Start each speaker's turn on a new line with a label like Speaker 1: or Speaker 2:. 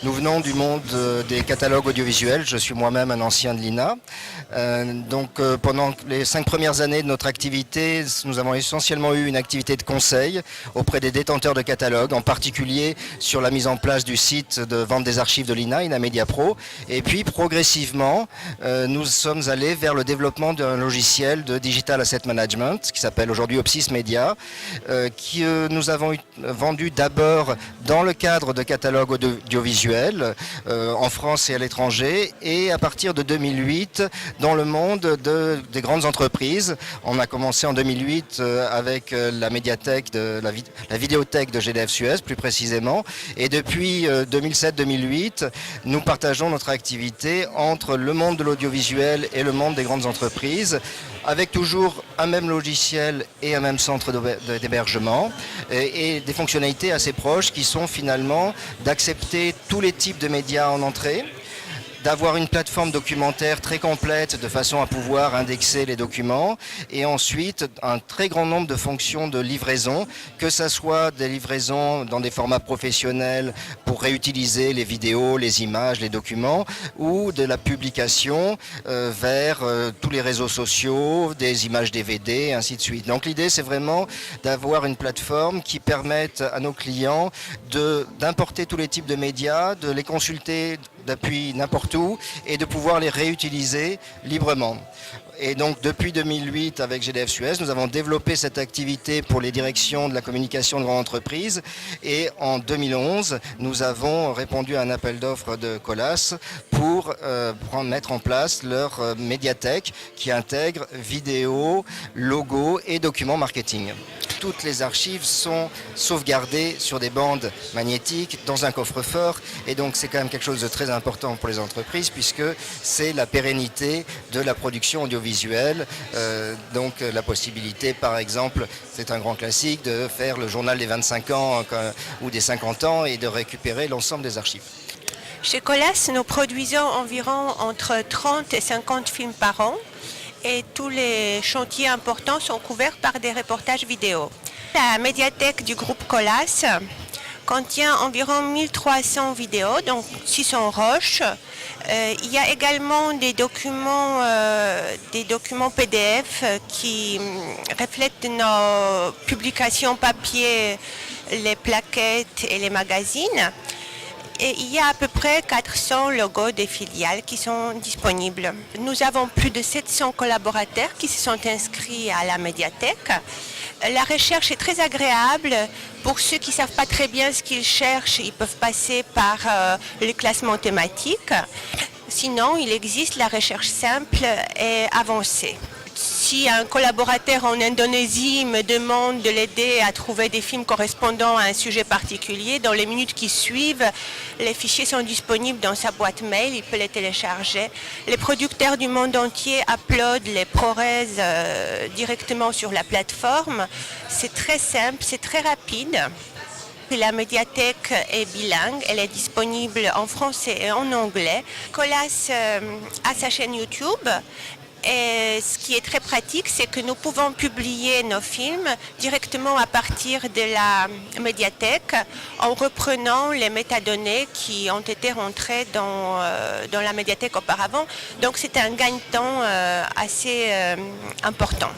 Speaker 1: Nous venons du monde des catalogues audiovisuels. Je suis moi-même un ancien de l'INA. Pendant les 5 premières années de notre activité, nous avons essentiellement eu une activité de conseil auprès des détenteurs de catalogues, en particulier sur la mise en place du site de vente des archives de l'INA, INA Media Pro. Et puis progressivement, nous sommes allés vers le développement d'un logiciel de Digital Asset Management qui s'appelle aujourd'hui Opsis Media, nous avons vendu d'abord dans le cadre de catalogues audiovisuels en France et à l'étranger, et à partir de 2008 dans le monde des grandes entreprises. On a commencé en 2008 avec la médiathèque, la vidéothèque de GDF Suez plus précisément, et depuis 2007-2008 nous partageons notre activité entre le monde de l'audiovisuel et le monde des grandes entreprises, avec toujours un même logiciel et un même centre d'hébergement et des fonctionnalités assez proches qui sont finalement d'accepter tous les types de médias en entrée, d'avoir une plateforme documentaire très complète de façon à pouvoir indexer les documents, et ensuite un très grand nombre de fonctions de livraison, que ce soit des livraisons dans des formats professionnels pour réutiliser les vidéos, les images, les documents, ou de la publication vers tous les réseaux sociaux, des images DVD, et ainsi de suite. Donc l'idée, c'est vraiment d'avoir une plateforme qui permette à nos clients d'importer tous les types de médias, de les consulter depuis n'importe où et de pouvoir les réutiliser librement. Et donc depuis 2008 avec GDF Suez, nous avons développé cette activité pour les directions de la communication de grandes entreprises, et en 2011 nous avons répondu à un appel d'offres de Colas pour mettre en place leur médiathèque qui intègre vidéo, logo et documents marketing. Toutes les archives sont sauvegardées sur des bandes magnétiques dans un coffre-fort, et donc c'est quand même quelque chose de très important pour les entreprises puisque c'est la pérennité de la production audiovisuelle. Donc la possibilité, par exemple, c'est un grand classique, de faire le journal des 25 ans ou des 50 ans et de récupérer l'ensemble des archives.
Speaker 2: Chez Colas, nous produisons environ entre 30 et 50 films par an, et tous les chantiers importants sont couverts par des reportages vidéo. La médiathèque du groupe Colas contient environ 1300 vidéos, donc 600 roches. Il y a également des documents PDF qui reflètent nos publications papier, les plaquettes et les magazines. Et il y a à peu près 400 logos des filiales qui sont disponibles. Nous avons plus de 700 collaborateurs qui se sont inscrits à la médiathèque. La recherche est très agréable. Pour ceux qui ne savent pas très bien ce qu'ils cherchent, ils peuvent passer par le classement thématique. Sinon, il existe la recherche simple et avancée. Si un collaborateur en Indonésie me demande de l'aider à trouver des films correspondant à un sujet particulier, dans les minutes qui suivent, les fichiers sont disponibles dans sa boîte mail, il peut les télécharger. Les producteurs du monde entier uploadent les ProRes directement sur la plateforme. C'est très simple, c'est très rapide. La médiathèque est bilingue, elle est disponible en français et en anglais. Colas a sa chaîne YouTube. Et ce qui est très pratique, c'est que nous pouvons publier nos films directement à partir de la médiathèque en reprenant les métadonnées qui ont été rentrées dans la médiathèque auparavant. Donc c'est un gain de temps assez important.